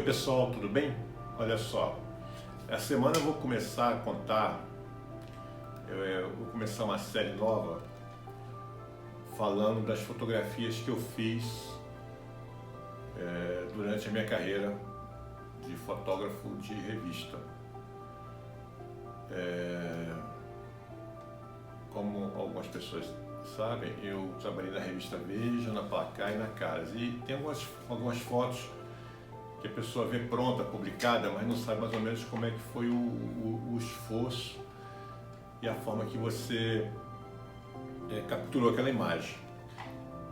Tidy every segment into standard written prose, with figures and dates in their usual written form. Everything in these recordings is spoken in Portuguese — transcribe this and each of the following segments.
pessoal, tudo bem? Olha só, essa semana eu vou começar a contar, vou começar uma série nova falando das fotografias que eu fiz durante a minha carreira de fotógrafo de revista. Como algumas pessoas sabem, eu trabalhei na revista Veja, na Placar e na Caras, e tem algumas fotos que a pessoa vê pronta, publicada, mas não sabe mais ou menos como é que foi o esforço e a forma que você capturou aquela imagem.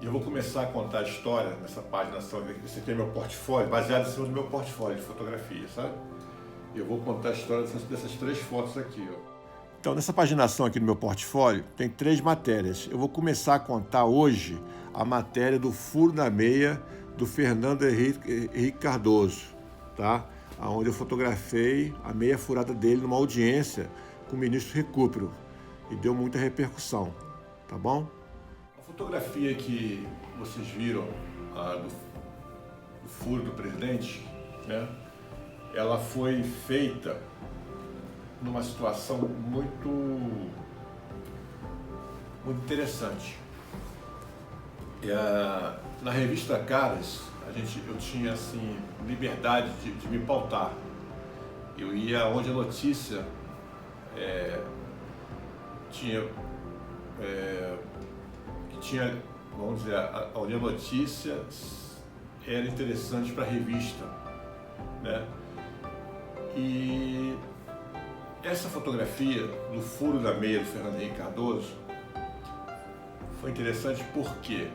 E eu vou começar a contar a história nessa página, você tem meu portfólio, baseado em cima do meu portfólio de fotografia, sabe? Eu vou contar a história dessas três fotos aqui, ó. Então, nessa paginação aqui do meu portfólio, tem 3 matérias. Eu vou começar a contar hoje a matéria do furo na meia do Fernando Henrique Cardoso, tá? Onde eu fotografei a meia furada dele numa audiência com o ministro Recupero e deu muita repercussão, tá bom? A fotografia que vocês viram do furo do presidente, né? Ela foi feita numa situação muito interessante. Na revista Caras, eu tinha assim liberdade de me pautar. Eu ia onde a notícia vamos dizer, onde a notícia era interessante para a revista, né? E essa fotografia do furo da meia do Fernando Henrique Cardoso foi interessante porque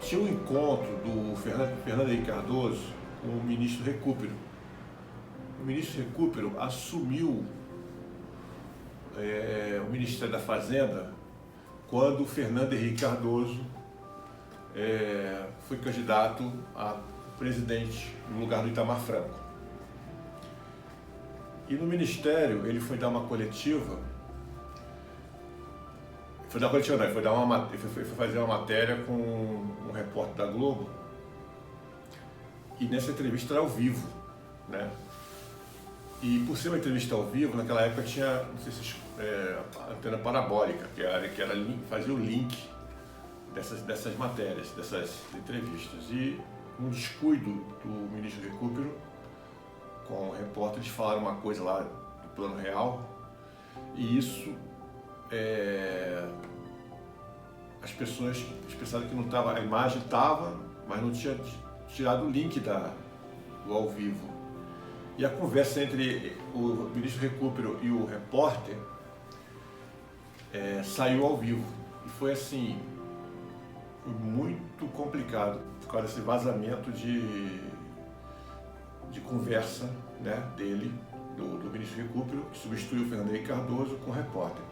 tinha um encontro do Fernando Henrique Cardoso com o ministro Recupero. O ministro Recupero assumiu o Ministério da Fazenda quando o Fernando Henrique Cardoso foi candidato a presidente no lugar do Itamar Franco. E no Ministério ele foi dar uma coletiva, foi fazer uma matéria com um repórter da Globo, e nessa entrevista era ao vivo, né? E por ser uma entrevista ao vivo, naquela época tinha, não sei se antena parabólica, que fazia o link dessas matérias, dessas entrevistas. E um descuido do ministro Recupero com o repórter, eles falaram uma coisa lá do plano real, e isso as pessoas pensaram que não estava, a imagem estava, mas não tinha tirado o link do ao vivo. E a conversa entre o ministro Recupero e o repórter saiu ao vivo. E foi assim, foi muito complicado por causa desse vazamento de conversa, né, dele, do ministro Recupero, que substituiu o Fernando Henrique Cardoso com o repórter.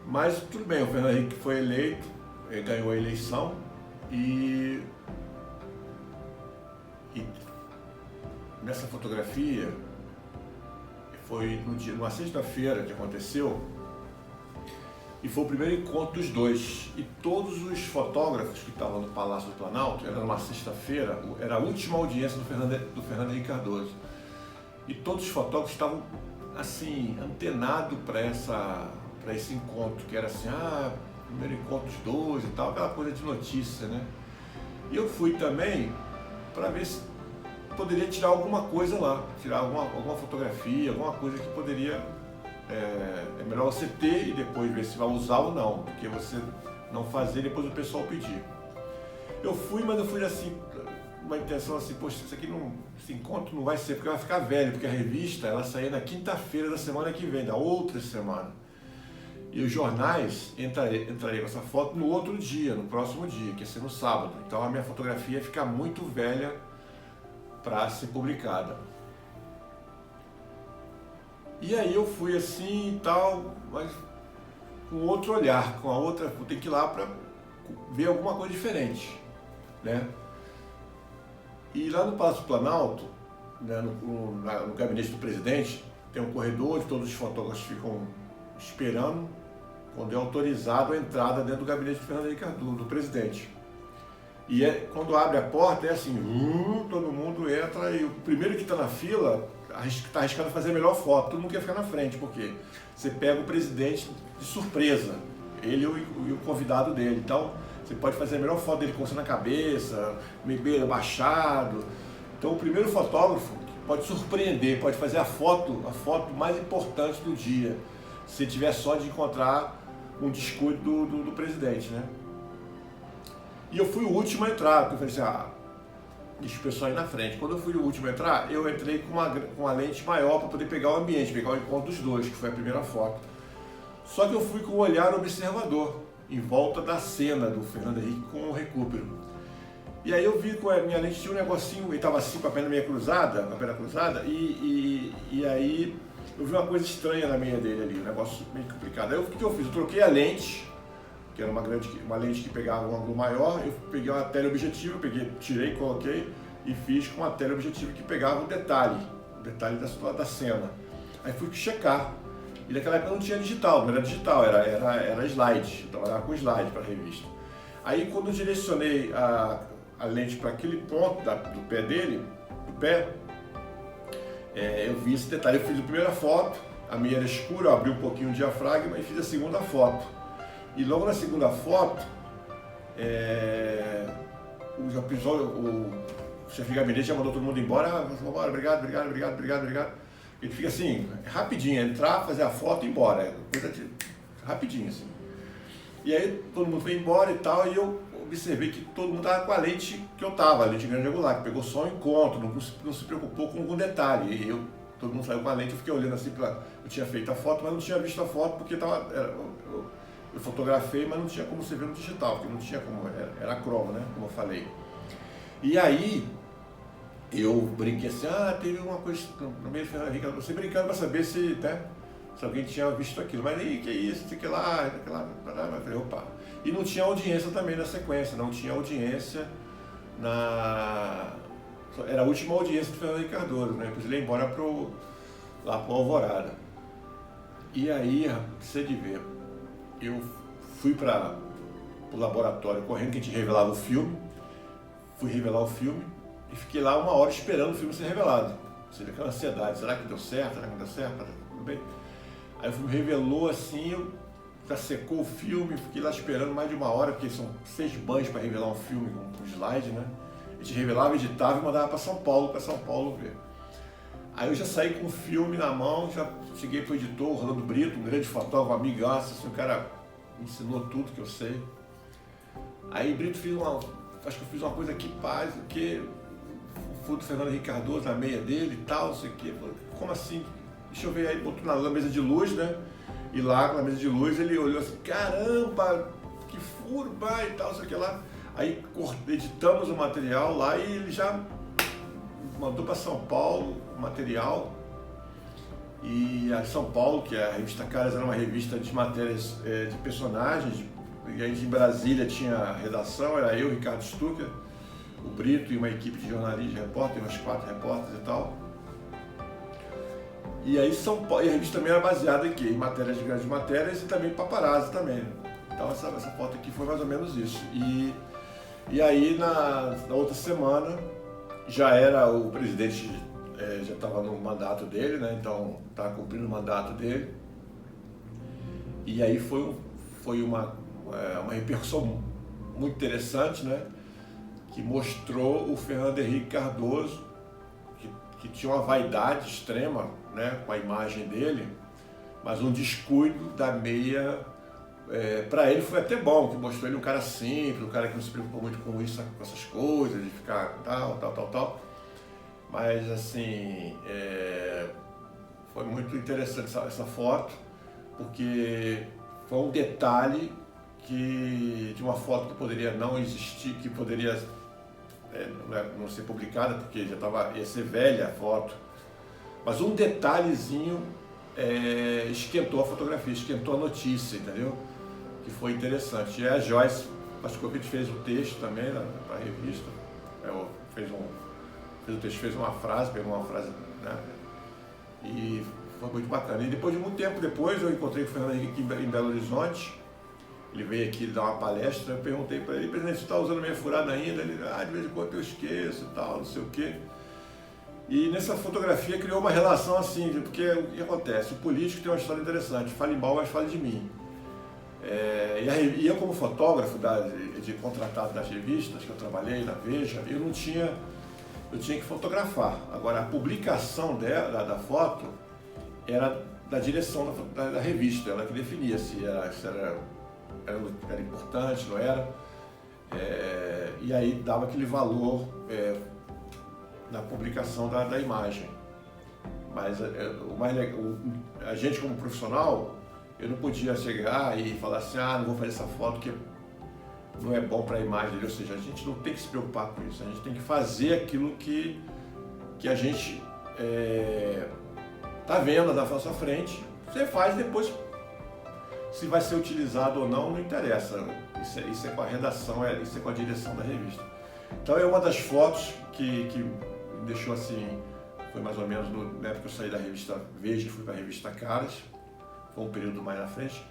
Mas tudo bem, o Fernando Henrique foi eleito, ganhou a eleição e nessa fotografia foi numa sexta-feira que aconteceu, e foi o primeiro encontro dos dois. E todos os fotógrafos que estavam no Palácio do Planalto, era numa sexta-feira, era a última audiência do Fernando Henrique Cardoso. E todos os fotógrafos estavam assim, antenados para esse encontro, que era assim, primeiro encontro dos dois e tal, aquela coisa de notícia, né? E eu fui também para ver se poderia tirar alguma coisa lá, tirar alguma fotografia, alguma coisa que poderia. É melhor você ter e depois ver se vai usar ou não, porque você não fazer e depois o pessoal pedir. Eu fui, mas eu fui assim, uma intenção assim, poxa, esse encontro não vai ser, porque vai ficar velho, porque a revista ela saía na quinta-feira da semana que vem, da outra semana. E os jornais entrariam com essa foto no outro dia, no próximo dia, que ia ser no sábado. Então a minha fotografia ia ficar muito velha para ser publicada. E aí eu fui assim e tal, mas com outro olhar, com a outra, eu tenho que ir lá para ver alguma coisa diferente, né? E lá no Palácio do Planalto, né, no gabinete do presidente, tem um corredor onde todos os fotógrafos ficam esperando quando é autorizado a entrada dentro do gabinete do Fernando Henrique Cardoso, do presidente. E quando abre a porta é assim, todo mundo entra e o primeiro que está na fila está arriscado a fazer a melhor foto, todo mundo quer ficar na frente, porque você pega o presidente de surpresa, ele e o convidado dele, então você pode fazer a melhor foto dele coçando a cabeça, meio abaixado. Então o primeiro fotógrafo pode surpreender, pode fazer a foto mais importante do dia, se tiver só de encontrar um descuido do presidente, né? E eu fui o último a entrar, porque eu falei assim, deixa o pessoal ir na frente. Quando eu fui o último a entrar, eu entrei com uma lente maior para poder pegar o ambiente, pegar o encontro dos dois, que foi a primeira foto. Só que eu fui com um olhar observador, em volta da cena do Fernando Henrique com o recupero. E aí eu vi que a minha lente tinha um negocinho, ele estava assim com a perna meio cruzada, e aí eu vi uma coisa estranha na meia dele ali, um negócio meio complicado. Aí o que eu fiz? Eu troquei a lente, que era uma lente que pegava um ângulo maior, eu peguei uma teleobjetiva, tirei, coloquei e fiz com uma teleobjetiva que pegava o detalhe da cena. Aí fui checar. E naquela época não tinha digital, não era digital, era slide, então era com slide para a revista. Aí quando eu direcionei a lente para aquele ponto do pé dele, eu vi esse detalhe. Eu fiz a primeira foto, a minha era escura, eu abri um pouquinho o diafragma e fiz a segunda foto. E logo na segunda foto, o chefe de gabinete já mandou todo mundo embora. Vamos embora, obrigado. Ele fica assim, rapidinho, entrar, fazer a foto e ir embora, rapidinho assim. E aí todo mundo foi embora e tal, e eu observei que todo mundo estava com a lente que eu estava, a lente grande angular, que pegou só o encontro, não se preocupou com algum detalhe. E todo mundo saiu com a lente, eu fiquei olhando assim, eu tinha feito a foto, mas não tinha visto a foto porque eu fotografei, mas não tinha como você ver no digital, porque não tinha como, era croma, né, como eu falei. E aí, eu brinquei assim, teve uma coisa no meio do Fernando Henrique, você brincando para saber se alguém tinha visto aquilo, mas aí, que isso, que lá, eu falei, opa. E não tinha audiência também na sequência, não tinha audiência era a última audiência do Fernando Henrique Cardoso, né, depois ele ia embora lá pro Alvorada. E aí, você de ver, eu fui para o laboratório correndo, que a gente revelava o filme, fui revelar o filme, e fiquei lá 1 hora esperando o filme ser revelado. Ou seja, aquela ansiedade, será que deu certo? Será que não deu certo? Tudo bem. Aí o filme revelou assim, já secou o filme, fiquei lá esperando mais de 1 hora, porque são 6 banhos para revelar um filme com slide, né? A gente revelava, editava e mandava para São Paulo ver. Aí eu já saí com o filme na mão, já cheguei pro editor, o Rolando Brito, um grande fotógrafo, um amigaço, assim, o cara me ensinou tudo que eu sei. Aí Brito acho que eu fiz uma coisa que porque o furo do Fernando Henrique Cardoso na meia dele e tal, não sei o quê. Como assim? Deixa eu ver aí, botou na mesa de luz, né? E lá na mesa de luz ele olhou assim, caramba, que furo, vai e tal, não sei o que lá. Aí editamos o material lá e ele já mandou para São Paulo o material. E a São Paulo, que é a revista Caras, era uma revista de matérias de personagens, e a gente em Brasília tinha a redação, era eu, Ricardo Stucker, o Brito e uma equipe de jornalistas, repórteres, umas 4 repórteres e tal. E aí São Paulo, e a revista também era baseada em matérias de grandes matérias e também paparazzi também. Então essa foto aqui foi mais ou menos isso. E aí na outra semana já era o presidente, já estava no mandato dele, né? Então estava cumprindo o mandato dele. E aí foi uma repercussão muito interessante, né? Que mostrou o Fernando Henrique Cardoso, que tinha uma vaidade extrema, né, com a imagem dele, mas um descuido da meia. Para ele foi até bom, que mostrou ele um cara simples, um cara que não se preocupou muito com isso, com essas coisas, de ficar tal. Mas assim, foi muito interessante essa foto, porque foi um detalhe de uma foto que poderia não existir, que poderia não ser publicada, porque ia ser velha a foto. Mas um detalhezinho esquentou a fotografia, esquentou a notícia, entendeu? Que foi interessante. E a Joyce Pascovitch fez um texto também para a revista, fez o texto, fez uma frase, pegou uma frase, né? E foi muito bacana. E depois de muito tempo depois, eu encontrei com o Fernando Henrique em Belo Horizonte, Ele veio aqui dar uma palestra, eu perguntei para ele, presidente, você está usando minha furada ainda? Ele, de vez em quando eu esqueço e tal, não sei o quê. E nessa fotografia criou uma relação assim, porque o que acontece? O político tem uma história interessante, fala em mal, mas fala de mim. E eu como fotógrafo de contratado das revistas que eu trabalhei, na Veja, eu tinha que fotografar. Agora, a publicação da foto era da direção da revista, ela que definia se era importante, não era. E aí dava aquele valor na publicação da imagem. Mas a gente como profissional, eu não podia chegar e falar assim, não vou fazer essa foto que não é bom para a imagem dele. Ou seja, a gente não tem que se preocupar com isso, a gente tem que fazer aquilo que a gente está vendo na nossa frente. Você faz depois, se vai ser utilizado ou não interessa. Isso é com a redação, isso é com a direção da revista. Então é uma das fotos que me deixou assim, foi mais ou menos na época que eu saí da revista Veja e fui para a revista Caras, foi um período mais na frente,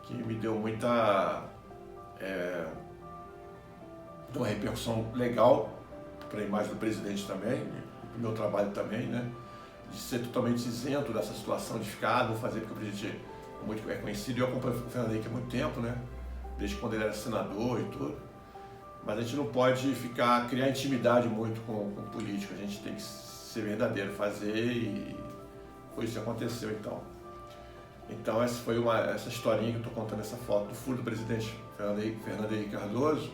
que me deu muita uma repercussão legal para a imagem do presidente também, para o meu trabalho também, né? De ser totalmente isento dessa situação de ficar, vou fazer porque o presidente é conhecido, e eu acompanho o Fernando Henrique há muito tempo, né? Desde quando ele era senador e tudo. Mas a gente não pode criar intimidade muito com o político, a gente tem que ser verdadeiro, fazer, e foi isso que aconteceu então. Então essa foi essa historinha que eu estou contando, essa foto do furo do presidente Fernando Henrique Cardoso,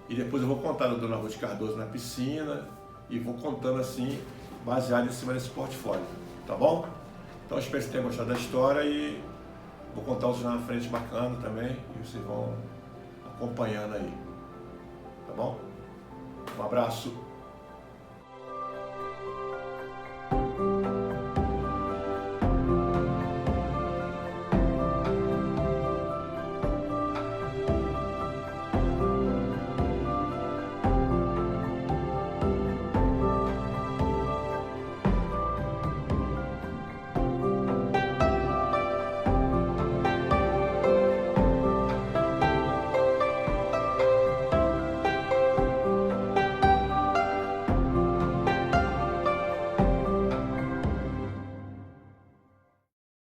e depois eu vou contar da dona Ruth Cardoso na piscina, e vou contando assim, baseado em cima desse portfólio, tá bom? Então espero que vocês tenham gostado da história, e vou contar outros na frente bacana também, e vocês vão acompanhando aí, tá bom? Um abraço.